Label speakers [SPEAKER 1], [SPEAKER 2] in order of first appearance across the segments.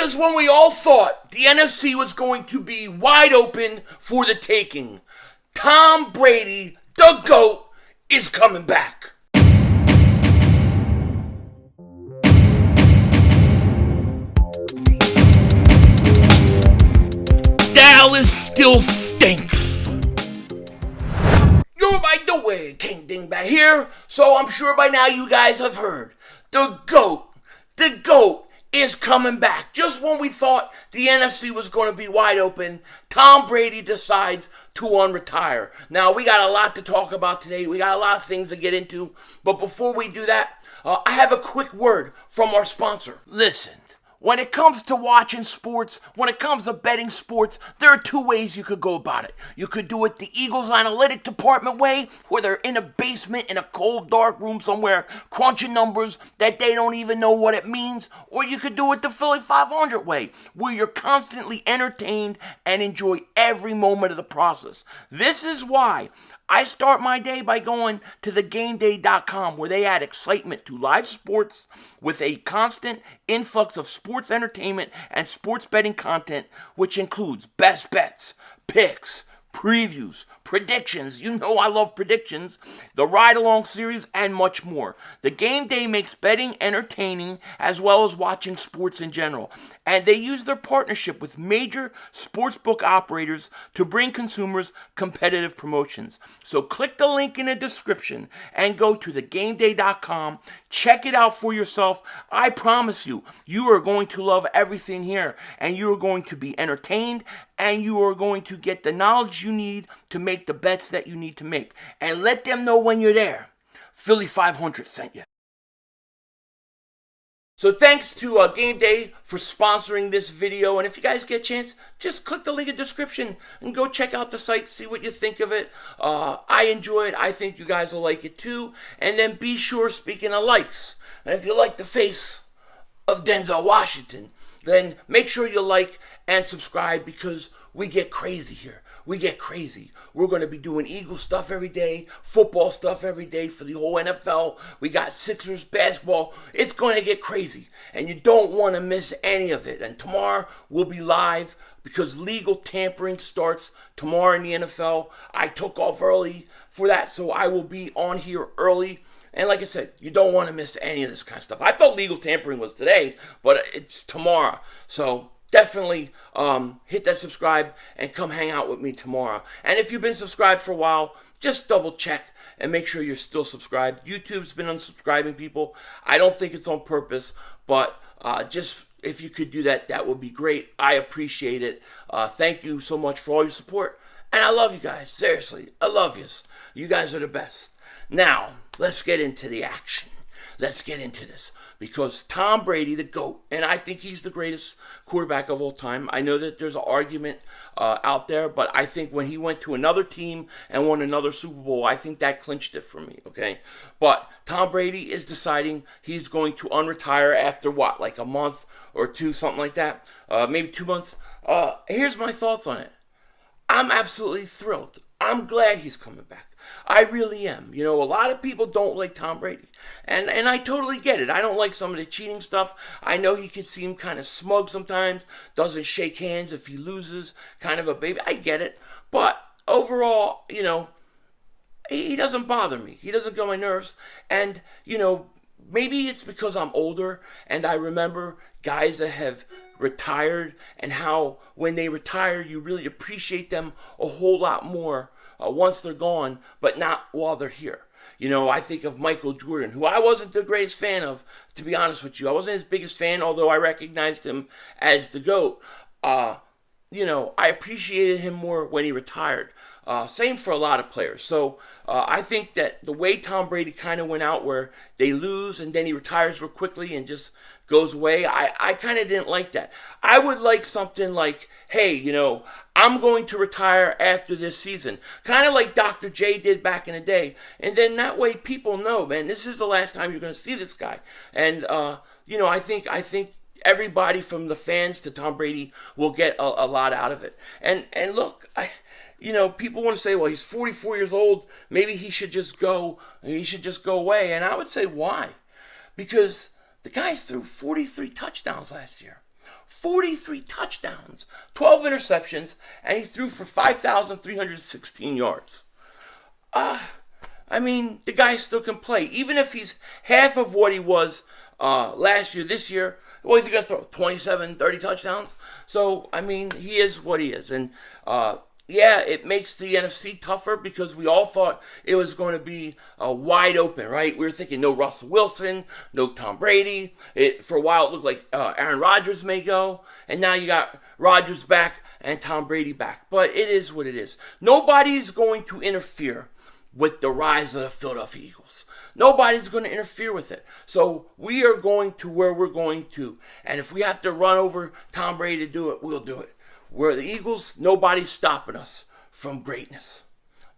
[SPEAKER 1] Just when we all thought the NFC was going to be wide open for the taking, Tom Brady, the GOAT, is coming back. Dallas still stinks. You're by the way, King Dingbat here, so I'm sure by now you guys have heard. The GOAT is coming back. Just when we thought the NFC was going to be wide open, Tom Brady decides to unretire. Now, we got a lot to talk about today. We got a lot of things to get into. But before we do that, I have a quick word from our sponsor. Listen. When it comes to watching sports, when it comes to betting sports, there are two ways you could go about it. You could do it the Eagles analytic department way, where they're in a basement in a cold, dark room somewhere, crunching numbers that they don't even know what it means. Or you could do it the Philly 500 way, where you're constantly entertained and enjoy every moment of the process. This is why I start my day by going to thegameday.com, where they add excitement to live sports with a constant influx of sports entertainment and sports betting content, which includes best bets, picks, previews, predictions. You know I love predictions, the ride-along series, and much more. The Game Day makes betting entertaining as well as watching sports in general. And they use their partnership with major sportsbook operators to bring consumers competitive promotions. So click the link in the description and go to thegameday.com. Check it out for yourself. I promise you, you are going to love everything here, and you are going to be entertained, and you are going to get the knowledge you need to make the bets that you need to make. And let them know when you're there. Philly 500 sent you. So thanks to Game Day for sponsoring this video. And if you guys get a chance, just click the link in the description and go check out the site, see what you think of it. I enjoy it. I think you guys will like it too. And then be sure, speaking of likes, and if you like the face of Denzel Washington, then make sure you like and subscribe, because we get crazy here. We get crazy. We're going to be doing Eagles stuff every day, football stuff every day for the whole NFL. We got Sixers, basketball. It's going to get crazy, and you don't want to miss any of it. And tomorrow we'll be live because legal tampering starts tomorrow in the NFL. I took off early for that, so I will be on here early. And like I said, you don't want to miss any of this kind of stuff. I thought legal tampering was today, but it's tomorrow. So definitely hit that subscribe and come hang out with me tomorrow. And if you've been subscribed for a while, just double check and make sure you're still subscribed. YouTube's been unsubscribing people. I don't think it's on purpose, but just if you could do that, that would be great. I appreciate it. Thank you so much for all your support. And I love you guys. Seriously, I love you. You guys are the best. Now, let's get into the action. Let's get into this, because Tom Brady, the GOAT, and I think he's the greatest quarterback of all time. I know that there's an argument out there, but I think when he went to another team and won another Super Bowl, I think that clinched it for me, okay? But Tom Brady is deciding he's going to unretire after what, like a month or two, something like that? Maybe 2 months. Here's my thoughts on it. I'm absolutely thrilled. I'm glad he's coming back. I really am. You know, a lot of people don't like Tom Brady. And I totally get it. I don't like some of the cheating stuff. I know he can seem kind of smug sometimes. Doesn't shake hands if he loses. Kind of a baby. I get it. But overall, you know, he doesn't bother me. He doesn't get on my nerves. And, you know, maybe it's because I'm older and I remember guys that have retired and how when they retire, you really appreciate them a whole lot more once they're gone, but not while they're here. You know, I think of Michael Jordan, who I wasn't the greatest fan of, to be honest with you. I wasn't his biggest fan, although I recognized him as the GOAT. You know, I appreciated him more when he retired. Same for a lot of players. So I think that the way Tom Brady kind of went out, where they lose and then he retires real quickly and just goes away, I kind of didn't like that. I would like something like, hey, you know, I'm going to retire after this season. Kind of like Dr. J did back in the day. And then that way people know, man, this is the last time you're going to see this guy. And, you know, I think everybody from the fans to Tom Brady will get a lot out of it. And look, you know, people want to say, well, he's 44 years old. Maybe he should just go. He should just go away. And I would say, why? Because the guy threw 43 touchdowns last year. 43 touchdowns, 12 interceptions, and he threw for 5,316 yards. I mean, the guy still can play. Even if he's half of what he was last year, this year, well, he's going to throw 27, 30 touchdowns. So, I mean, he is what he is. And, yeah, it makes the NFC tougher because we all thought it was going to be wide open, right? We were thinking no Russell Wilson, no Tom Brady. For a while, it looked like Aaron Rodgers may go. And now you got Rodgers back and Tom Brady back. But it is what it is. Nobody's going to interfere with the rise of the Philadelphia Eagles. Nobody's going to interfere with it. So we are going to where we're going to. And if we have to run over Tom Brady to do it, we'll do it. We're the Eagles. Nobody's stopping us from greatness.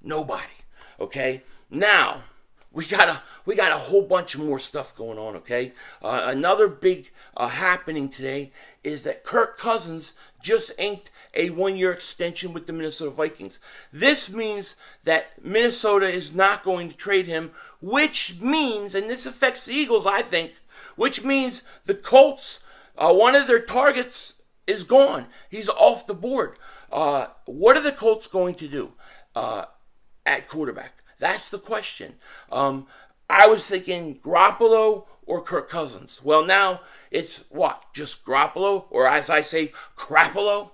[SPEAKER 1] Nobody. Okay? Now, we got a whole bunch of more stuff going on, okay? Another big happening today is that Kirk Cousins just inked a one-year extension with the Minnesota Vikings. This means that Minnesota is not going to trade him, which means, and this affects the Eagles, I think, which means the Colts, one of their targets is gone. He's off the board. What are the Colts going to do at quarterback? That's the question. I was thinking Garoppolo or Kirk Cousins. Well, now it's what? Just Garoppolo? Or as I say, Crapolo?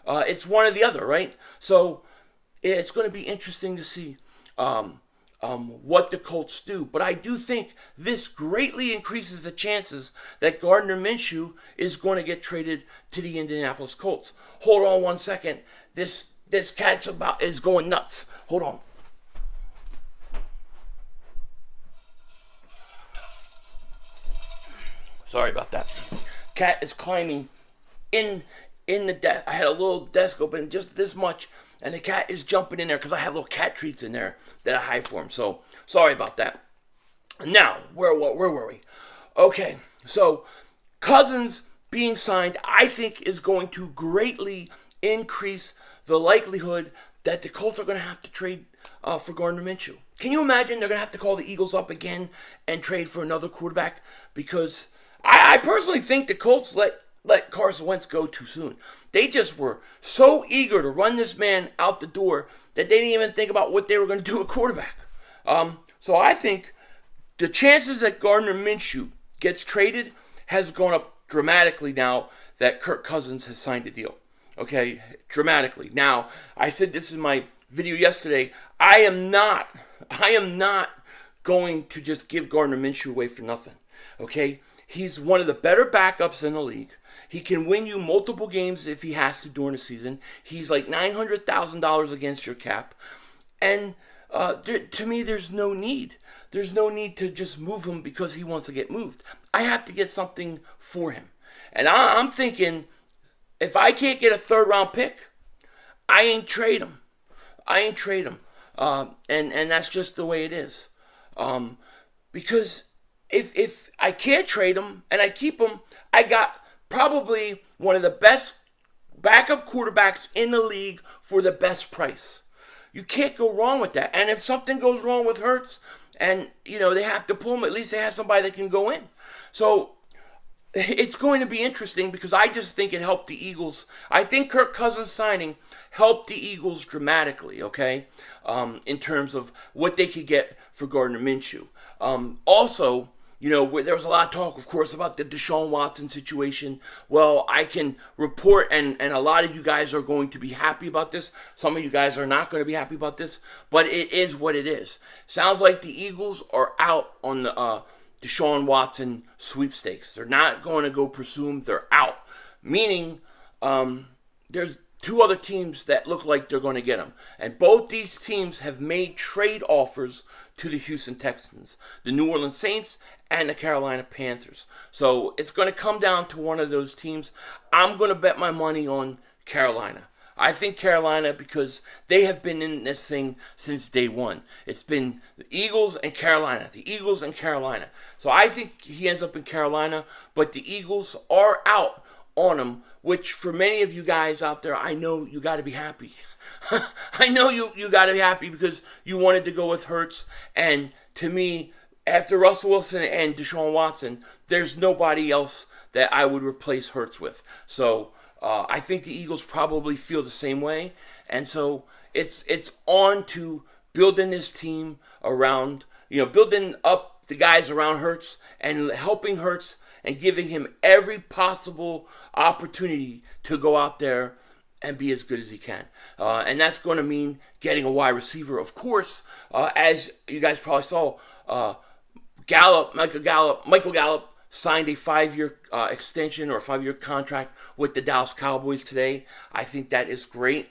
[SPEAKER 1] It's one or the other, right? So it's going to be interesting to see what the Colts do. But I do think this greatly increases the chances that Gardner Minshew is going to get traded to the Indianapolis Colts. Hold on one second. This cat's is going nuts. Hold on. Sorry about that. Cat is climbing in the desk. I had a little desk open just this much, and the cat is jumping in there because I have little cat treats in there that I hide for him. So sorry about that. Now, where were we? Okay, so Cousins being signed, I think, is going to greatly increase the likelihood that the Colts are going to have to trade for Gardner Minshew. Can you imagine they're going to have to call the Eagles up again and trade for another quarterback? Because I personally think the Colts let Carson Wentz go too soon. They just were so eager to run this man out the door that they didn't even think about what they were going to do at quarterback. So I think the chances that Gardner Minshew gets traded has gone up dramatically now that Kirk Cousins has signed a deal. Okay, dramatically. Now, I said this in my video yesterday. I am not going to just give Gardner Minshew away for nothing. Okay? He's one of the better backups in the league. He can win you multiple games if he has to during the season. He's like $900,000 against your cap. And to me, there's no need. There's no need to just move him because he wants to get moved. I have to get something for him. And I'm thinking, if I can't get a third-round pick, I ain't trade him. And that's just the way it is. Because if I can't trade him and I keep him, I got probably one of the best backup quarterbacks in the league for the best price. You can't go wrong with that. And if something goes wrong with Ertz and, they have to pull him, at least they have somebody that can go in. So it's going to be interesting because I just think it helped the Eagles. I think Kirk Cousins signing helped the Eagles dramatically, okay, in terms of what they could get for Gardner Minshew. Also, there was a lot of talk, of course, about the Deshaun Watson situation. Well, I can report, and a lot of you guys are going to be happy about this. Some of you guys are not going to be happy about this, but it is what it is. Sounds like the Eagles are out on the Deshaun Watson sweepstakes. They're not going to go pursue him. They're out. Meaning, there's two other teams that look like they're going to get him. And both these teams have made trade offers to the Houston Texans, the New Orleans Saints, and the Carolina Panthers. So it's going to come down to one of those teams. I'm going to bet my money on Carolina. I think Carolina because they have been in this thing since day one. It's been the Eagles and Carolina, So I think he ends up in Carolina, but the Eagles are out on him, which for many of you guys out there, I know you got to be happy. I know you got to be happy because you wanted to go with Ertz. And to me, after Russell Wilson and Deshaun Watson, there's nobody else that I would replace Hurts with. So I think the Eagles probably feel the same way, and so it's on to building this team around, building up the guys around Hurts and helping Hurts and giving him every possible opportunity to go out there and be as good as he can. And that's going to mean getting a wide receiver, of course. As you guys probably saw, Michael Gallup signed a 5-year extension or a 5-year contract with the Dallas Cowboys today. I think that is great.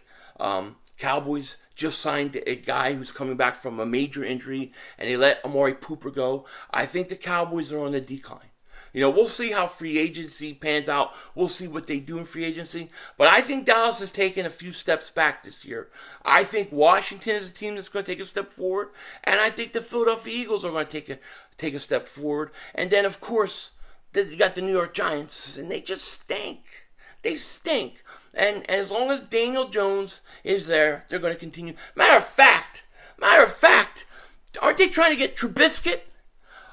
[SPEAKER 1] Cowboys just signed a guy who's coming back from a major injury, and they let Amari Cooper go. I think the Cowboys are on the decline. We'll see how free agency pans out. We'll see what they do in free agency. But I think Dallas has taken a few steps back this year. I think Washington is a team that's going to take a step forward. And I think the Philadelphia Eagles are going to take a step forward. And then, of course, you got the New York Giants, and they just stink. They stink. And as long as Daniel Jones is there, they're going to continue. Matter of fact, aren't they trying to get Trubisky?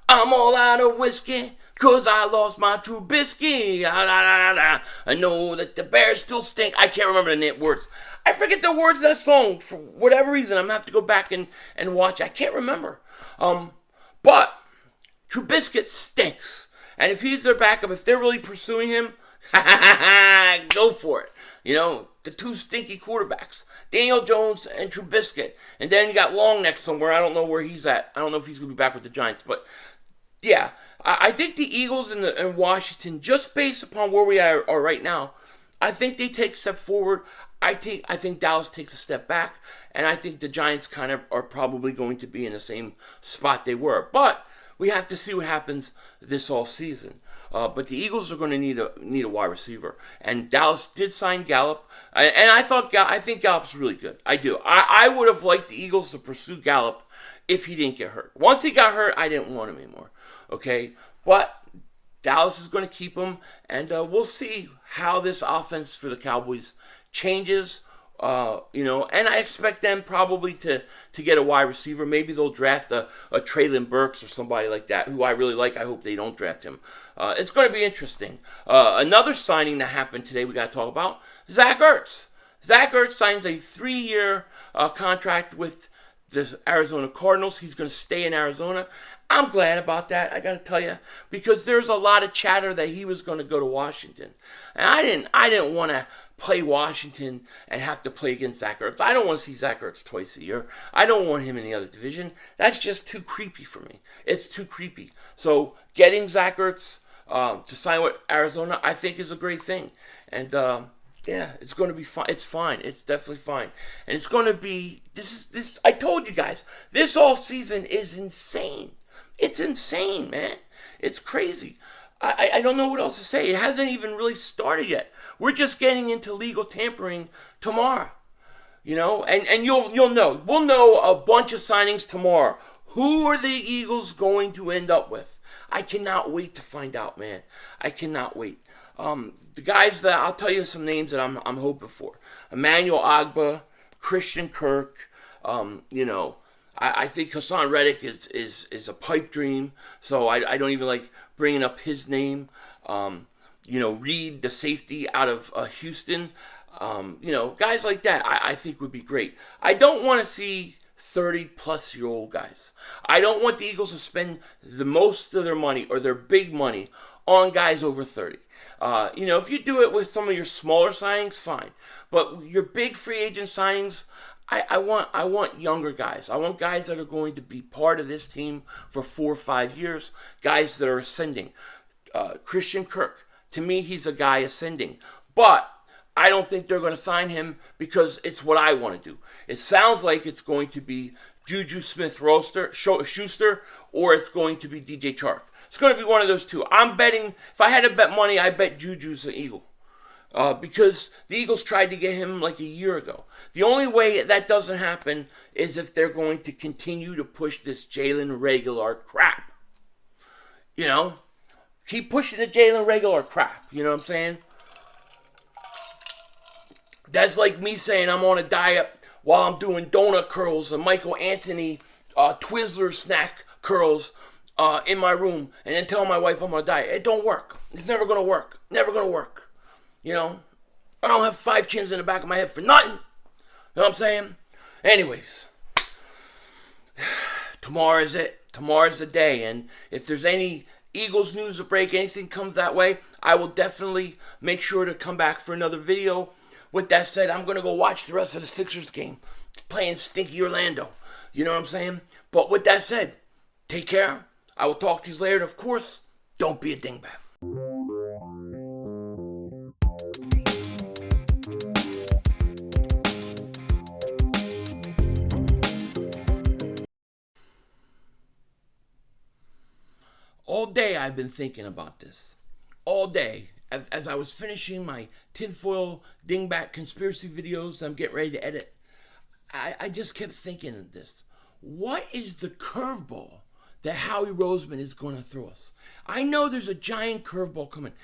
[SPEAKER 1] I'm all out of whiskey. 'Cause I lost my Trubisky. I know that the Bears still stink. I can't remember the words. I forget the words of that song for whatever reason. I'm going to have to go back and watch. I can't remember. But Trubisky stinks. And if he's their backup, if they're really pursuing him, go for it. The two stinky quarterbacks, Daniel Jones and Trubisky. And then you got Longneck somewhere. I don't know where he's at. I don't know if he's going to be back with the Giants. But, yeah. I think the Eagles and Washington, just based upon where we are right now, I think they take a step forward. I think Dallas takes a step back, and I think the Giants kind of are probably going to be in the same spot they were. But we have to see what happens this all season. But the Eagles are going to need a wide receiver, and Dallas did sign Gallup, and I think Gallup's really good. I do. I would have liked the Eagles to pursue Gallup if he didn't get hurt. Once he got hurt, I didn't want him anymore. Okay, but Dallas is going to keep him, and we'll see how this offense for the Cowboys changes. And I expect them probably to get a wide receiver. Maybe they'll draft a Traylon Burks or somebody like that, who I really like. I hope they don't draft him. It's going to be interesting. Another signing that happened today we got to talk about, Zach Ertz. Zach Ertz signs a 3-year contract with the Arizona Cardinals. He's going to stay in Arizona. I'm glad about that, I got to tell you, because there's a lot of chatter that he was going to go to Washington. And I didn't want to play Washington and have to play against Zach Ertz. I don't want to see Zach Ertz twice a year. I don't want him in the other division. That's just too creepy for me. It's too creepy. So getting Zach Ertz to sign with Arizona, I think is a great thing. And yeah, it's going to be fine. It's fine. It's definitely fine. And it's going to be, this. I told you guys, this all season is insane. It's insane, man. It's crazy. I don't know what else to say. It hasn't even really started yet. We're just getting into legal tampering tomorrow. And you'll know. We'll know a bunch of signings tomorrow. Who are the Eagles going to end up with? I cannot wait to find out, man. I cannot wait. The guys that I'll tell you some names that I'm hoping for: Emmanuel Ogbah, Christian Kirk. I think Hassan Reddick is a pipe dream, so I don't even like bringing up his name. Reed, the safety out of Houston. Guys like that I think would be great. I don't want to see 30-plus-year-old guys. I don't want the Eagles to spend the most of their money or their big money on guys over 30. If you do it with some of your smaller signings, fine. But your big free agent signings, I want younger guys. I want guys that are going to be part of this team for 4 or 5 years. Guys that are ascending. Christian Kirk, to me, he's a guy ascending. But I don't think they're going to sign him because it's what I want to do. It sounds like it's going to be Juju Smith-Schuster, or it's going to be DJ Chark. It's going to be one of those two. I'm betting, if I had to bet money, I bet Juju's an Eagle. Because the Eagles tried to get him like a year ago. The only way that doesn't happen is if they're going to continue to push this Jalen Reagor crap. Keep pushing the Jalen Reagor crap. You know what I'm saying? That's like me saying I'm on a diet while I'm doing donut curls and Michael Anthony Twizzler snack curls in my room and then telling my wife I'm on a diet. It don't work. It's never going to work. Never going to work. You know, I don't have 5 chins in the back of my head for nothing. You know what I'm saying? Anyways, tomorrow is it. Tomorrow's the day. And if there's any Eagles news to break, anything comes that way, I will definitely make sure to come back for another video. With that said, I'm going to go watch the rest of the Sixers game. It's playing stinky Orlando. You know what I'm saying? But with that said, take care. I will talk to you later. And of course, don't be a dingbat. All day I've been thinking about this. All day. As I was finishing my tinfoil dingbat conspiracy videos I'm getting ready to edit, I just kept thinking of this. What is the curveball that Howie Roseman is going to throw us? I know there's a giant curveball coming.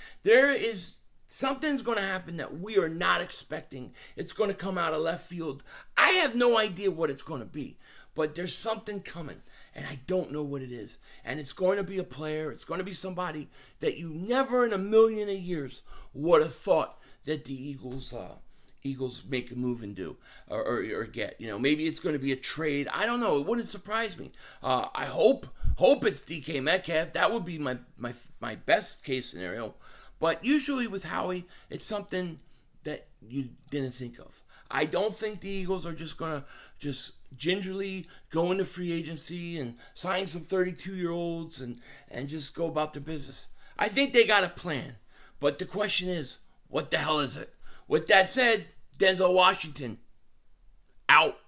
[SPEAKER 1] Something's going to happen that we are not expecting. It's going to come out of left field. I have no idea what it's going to be, but there's something coming, and I don't know what it is. And it's going to be a player. It's going to be somebody that you never in a million of years would have thought that the Eagles make a move and do or get. You know, maybe it's going to be a trade. I don't know. It wouldn't surprise me. I hope it's DK Metcalf. That would be my best case scenario. But usually with Howie, it's something that you didn't think of. I don't think the Eagles are just going to just gingerly go into free agency and sign some 32-year-olds and just go about their business. I think they got a plan. But the question is, what the hell is it? With that said, Denzel Washington, out.